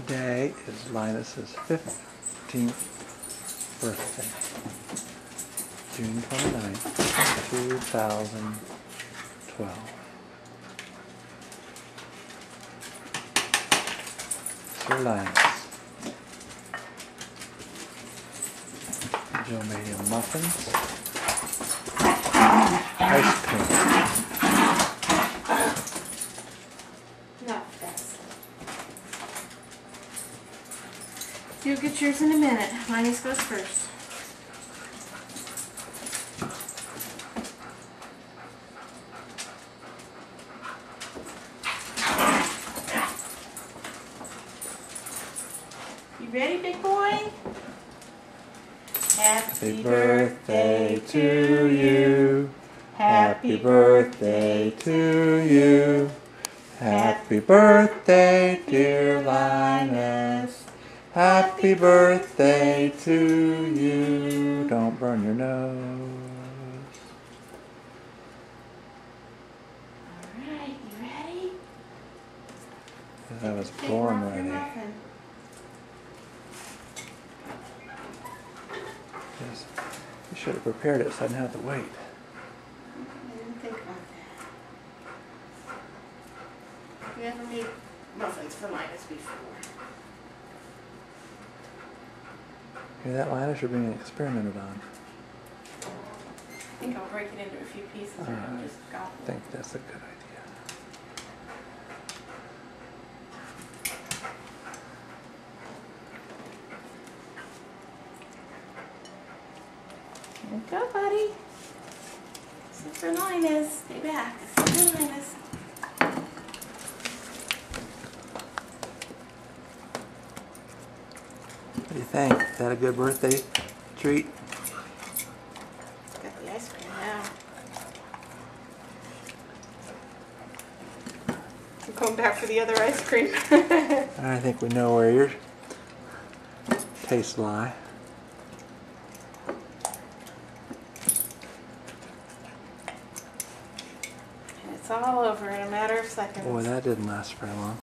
Today is Linus's 15th birthday, June 29th, 2012. Sir Linus. Jill made him muffins, ice cream. Not fast. You'll get yours in a minute. Linus goes first. You ready, big boy? Happy birthday to you. Happy birthday to you. Happy birthday, dear Linus. Happy birthday to you. Don't burn your nose. Alright, you ready? I was born ready. Yes. You should have prepared it so I didn't have to wait. I didn't think about that. We never made muffins for Linus before. Hear that, Linus? You're being experimented on. I think I'll break it into a few pieces and then just gobble. I think that's a good idea. Here you go, buddy. This is for Linus. Stay back. This is for Linus. What do you think? Is that a good birthday treat? Got the ice cream now. I'm going back for the other ice cream. I think we know where your tastes lie. And it's all over in a matter of seconds. Boy, that didn't last very long.